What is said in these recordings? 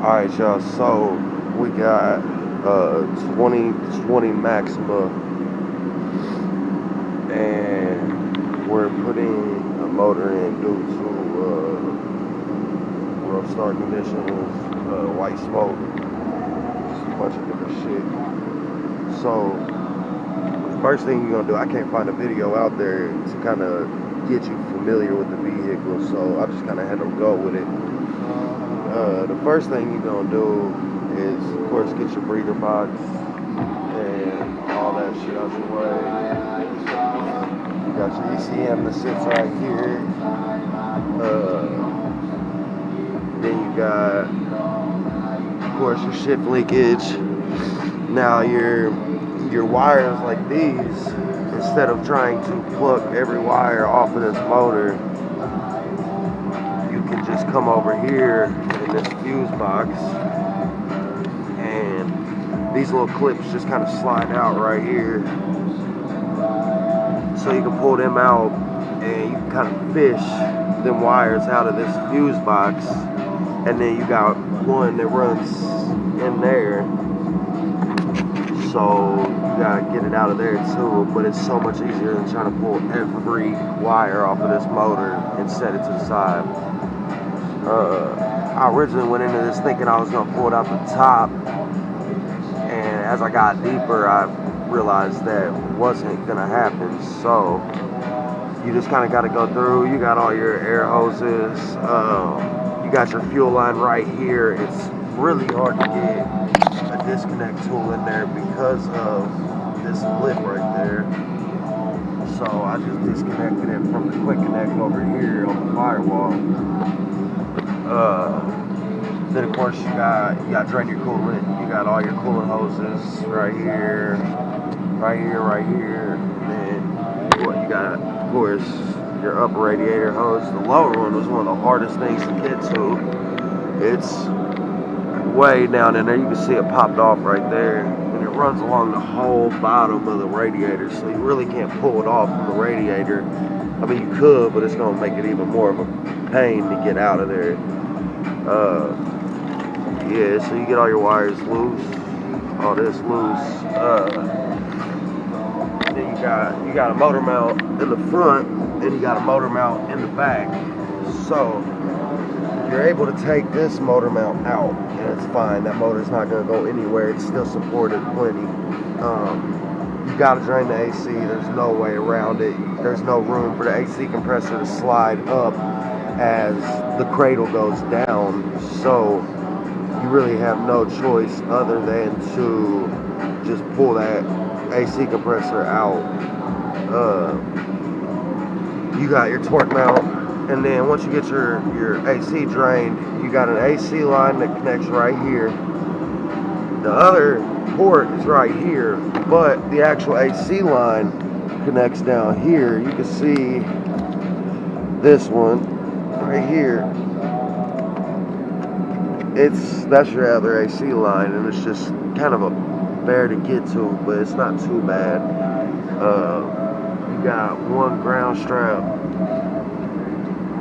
Alright, y'all, so we got 2020 Maxima, and we're putting a motor in due to rough start conditions, white smoke, just a bunch of different shit. So the first thing you're gonna do, I can't find a video out there to kind of get you familiar with the vehicle, so I just kind of had to go with it. The first thing you're gonna do is, of course, get your breather box and all that shit out your way. You got your ECM that sits right here. Then you got, of course, your shift linkage. Now your wires like these, instead of trying to plug every wire off of this motor, you can just come over here in this fuse box, and these little clips just kind of slide out right here, so you can pull them out and you can kind of fish them wires out of this fuse box. And then you got one that runs in there, so you gotta get it out of there too, but it's so much easier than trying to pull every wire off of this motor and set it to the side. I originally went into this thinking I was gonna pull it out the top, and as I got deeper I realized that wasn't gonna happen. So you just kind of got to go through. You got all your air hoses, you got your fuel line right here. It's really hard to get a disconnect tool in there because of this lip right there. So I just disconnected it from the quick connect over here on the firewall. Then of course you got to drain your coolant. You got all your coolant hoses right here, right here, right here. And then what you got, of course, your upper radiator hose. The lower one was one of the hardest things to get to. It's way down in there. You can see it popped off right there, and it runs along the whole bottom of the radiator, so you really can't pull it off from the radiator. I mean, you could, but it's going to make it even more of a pain to get out of there. Yeah, so you get all your wires loose, all this loose. Then you got a motor mount in the front, and you got a motor mount in the back. So you're able to take this motor mount out, and it's fine. That motor's not going to go anywhere. It's still supported plenty. You got to drain the AC. There's no way around it. There's no room for the AC compressor to slide up as the cradle goes down. So you really have no choice other than to just pull that AC compressor out. You got your torque mount, and then once you get your AC drained, you got an AC line that connects right here. The other port is right here, but the actual AC line connects down here. You can see this one right here. That's your other AC line, and it's just kind of a bear to get to, but it's not too bad. You got one ground strap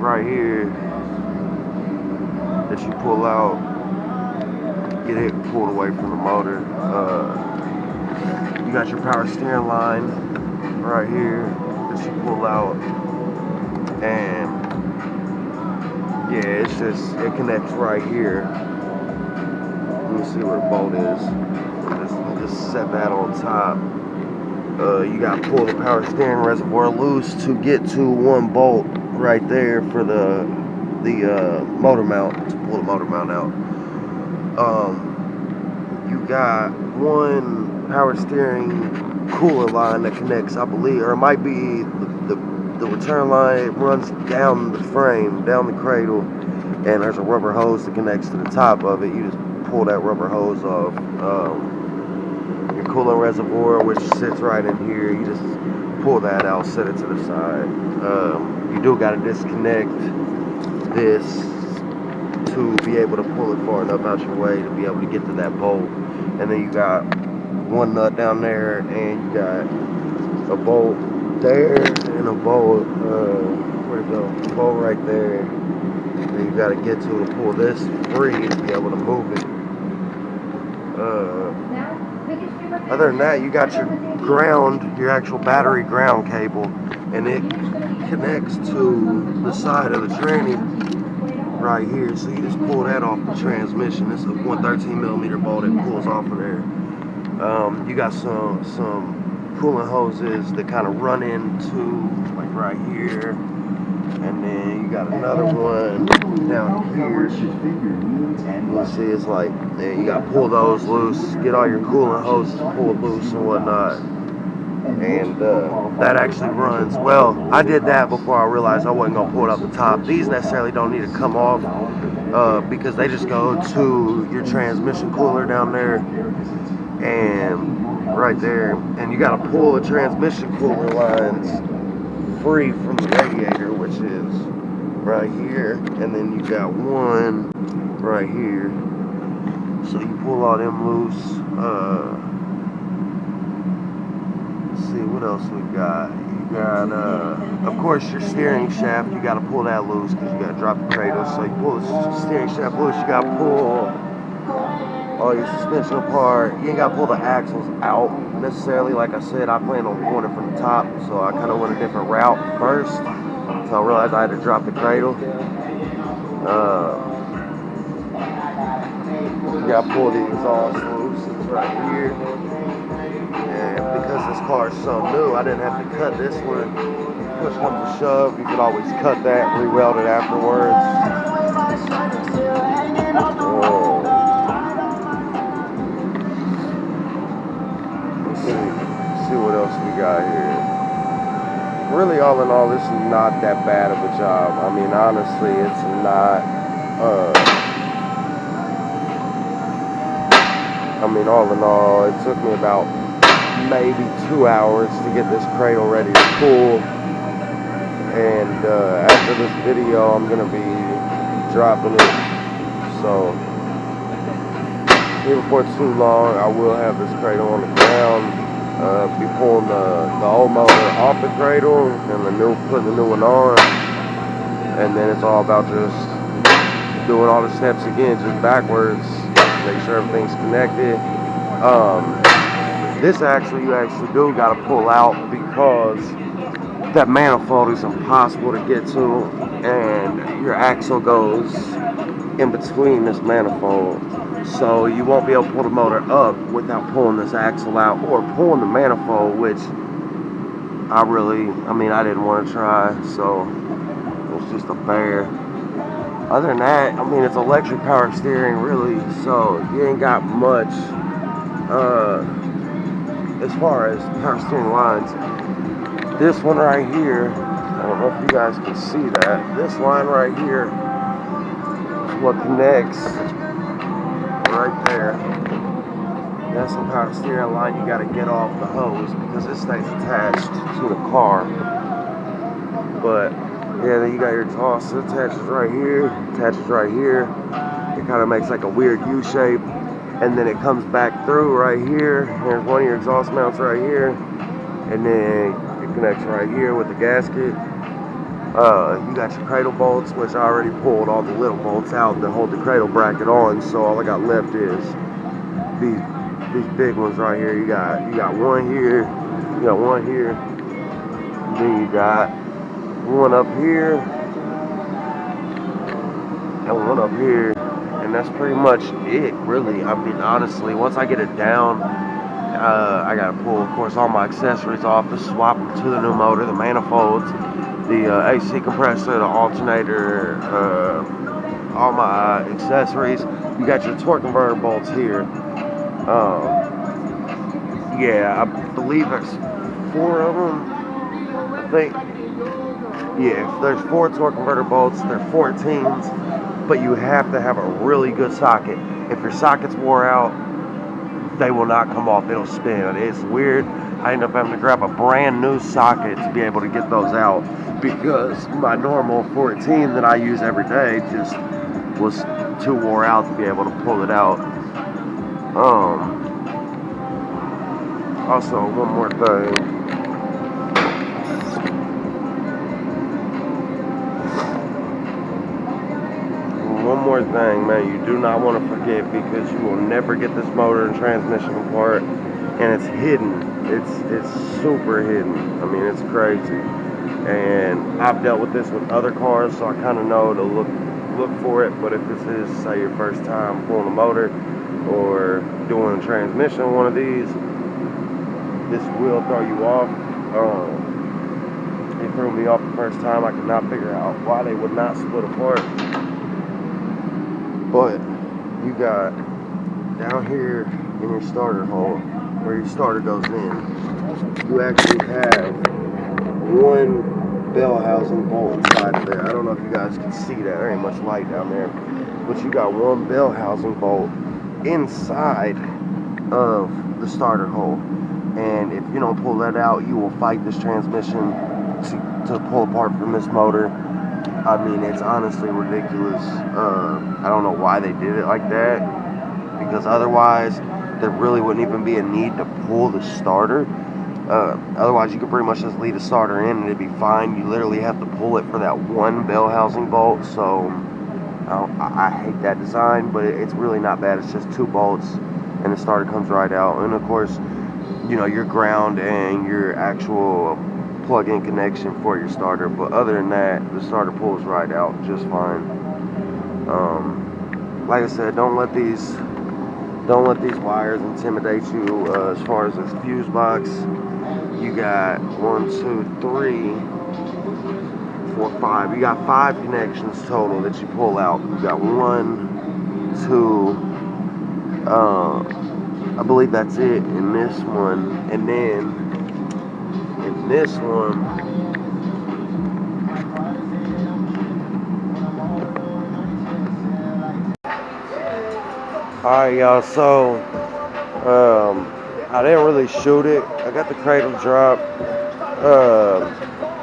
right here that you pull out, get it pulled away from the motor. You got your power steering line right here that you pull out, and yeah, it connects right here. Let me see where the bolt is. Just set that on top. You got to pull the power steering reservoir loose to get to one bolt right there for the motor mount, to pull the motor mount out. You got one power steering cooler line that connects, I believe, or it might be the return line. It runs down the frame, down the cradle, and there's a rubber hose that connects to the top of it. You just pull that rubber hose off. Your coolant reservoir, which sits right in here, you just pull that out, set it to the side. You do got to disconnect this to be able to pull it far enough out your way to be able to get to that bolt. And then you got one nut down there, and you got a bolt there, and a bolt, where'd it go? A bolt right there, that you gotta get to pull this free to be able to move it. Other than that, you got your ground, your actual battery ground cable, and it connects to the side of the tranny right here. So you just pull that off the transmission. This is a 113mm bolt that pulls off of there. You got some coolant hoses that kind of run into like right here, and then you got another one down here. You see, it's like, man, you got to pull those loose, get all your coolant hoses pulled loose and whatnot. And that actually runs. Well, I did that before I realized I wasn't gonna pull it up the top. These necessarily don't need to come off because they just go to your transmission cooler down there and right there, and you got to pull the transmission cooler lines free from the radiator, which is right here, and then you got one right here. So you pull all them loose. Let's see what else we got. You got of course your steering shaft, you got to pull that loose because you got to drop the cradle. So you pull the steering shaft loose, you got to pull all your suspension apart. You ain't got to pull the axles out necessarily. Like I said, I plan on pulling it from the top, so I kind of went a different route first. So I realized I had to drop the cradle. You got to pull the exhaust loose. It's right here. And because this car is so new, I didn't have to cut this one. Push comes to shove, you could always cut that, re-weld it afterwards. Let's see what else we got here. Really, all in all, this is not that bad of a job. I mean, honestly, it's not. I mean, all in all, it took me about maybe 2 hours to get this cradle ready to pull. And after this video, I'm gonna be dropping it. So here before too long, I will have this cradle on the ground. Be pulling the old motor off the cradle and putting the new one on. And then it's all about just doing all the steps again, just backwards. Make sure everything's connected. This you actually do got to pull out because that manifold is impossible to get to, and your axle goes in between this manifold. So you won't be able to pull the motor up without pulling this axle out or pulling the manifold, which I didn't want to try, so it's just a bear. Other than that, I mean, it's electric power steering, really, so you ain't got much as far as power steering lines. This one right here, I don't know if you guys can see that. This line right here is what connects right there. That's the power steering line you got to get off the hose because it stays attached to the car. But yeah, then you got your exhaust. It attaches right here, It kind of makes like a weird U shape, and then it comes back through right here. Here's one of your exhaust mounts right here, and then it connects right here with the gasket. You got your cradle bolts, which I already pulled all the little bolts out that hold the cradle bracket on. So all I got left is these big ones right here. You got one here, you got one here, then you got one up here, and one up here, and that's pretty much it, really. I mean, honestly, once I get it down, I gotta pull, of course, all my accessories off to swap them to the new motor, the manifolds, the AC compressor, the alternator, all my accessories. You got your torque converter bolts here. Yeah, I believe there's 4 of them. I think. Yeah, there's 4 torque converter bolts. They're 14s, but you have to have a really good socket. If your socket's wore out, they will not come off. It'll spin. It's weird. I end up having to grab a brand new socket to be able to get those out because my normal 14 that I use every day just was too wore out to be able to pull it out. Also, one more thing. other thing, man, you do not want to forget, because you will never get this motor and transmission apart, and it's hidden. It's super hidden. I mean, it's crazy. And I've dealt with this with other cars, so I kind of know to look for it. But if this is, say, your first time pulling a motor or doing a transmission, one of these, this will throw you off. It threw me off the first time. I could not figure out why they would not split apart. But you got down here in your starter hole, where your starter goes in, you actually have one bell housing bolt inside of there. I don't know if you guys can see that. There ain't much light down there. But you got one bell housing bolt inside of the starter hole. And if you don't pull that out, you will fight this transmission to pull apart from this motor. I mean, it's honestly ridiculous. I don't know why they did it like that, because otherwise there really wouldn't even be a need to pull the starter. Otherwise you could pretty much just leave the starter in and it'd be fine. You literally have to pull it for that one bell housing bolt. So I hate that design, but it's really not bad. It's just 2 bolts and the starter comes right out. And of course, you know, your ground and your actual plug-in connection for your starter, but other than that, the starter pulls right out just fine. Like I said, don't let these wires intimidate you. As far as this fuse box, you got 1, 2, 3, 4, 5. You got 5 connections total that you pull out. You got 1, 2, I believe that's it in this one, and then in this one, alright y'all, so I didn't really shoot it. I got the cradle drop.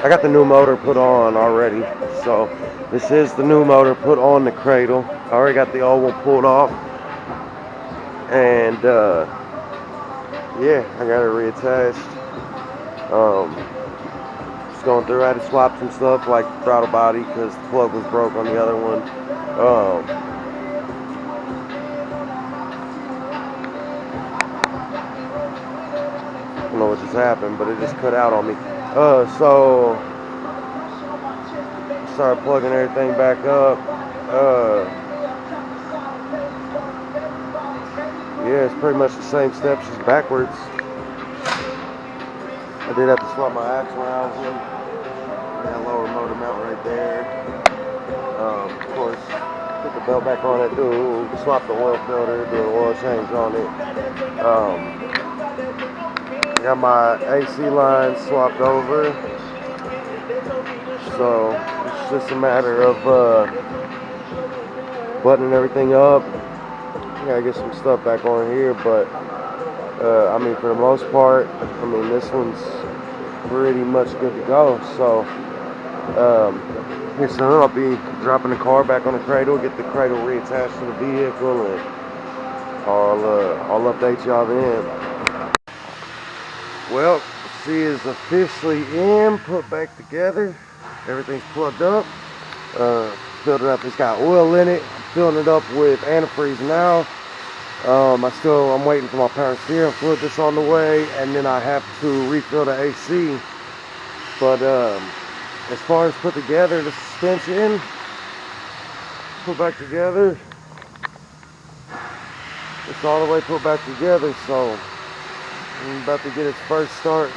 I got the new motor put on already, so this is the new motor put on the cradle. I already got the old one pulled off, and yeah, I got it reattached. Just going through, I had to swap some stuff like the throttle body because the plug was broke on the other one. I don't know what just happened, but it just cut out on me. So started plugging everything back up. Yeah, it's pretty much the same steps, just backwards. I did have to swap my axle housing. That lower motor mount right there. Of course, put the belt back on it, swap the oil filter, do an oil change on it. Got my AC line swapped over. So it's just a matter of buttoning everything up. Gotta get some stuff back on here, but I mean, for the most part, I mean, this one's pretty much good to go. So here soon I'll be dropping the car back on the cradle, get the cradle reattached to the vehicle, and I'll update y'all then. Well, C is officially in, put back together. Everything's plugged up. Filled it up. It's got oil in it. I'm filling it up with antifreeze now. I'm waiting for my power steering fluid that's on the way, and then I have to refill the AC. But as far as put together, the suspension, put back together. It's all the way put back together, so I'm about to get its first start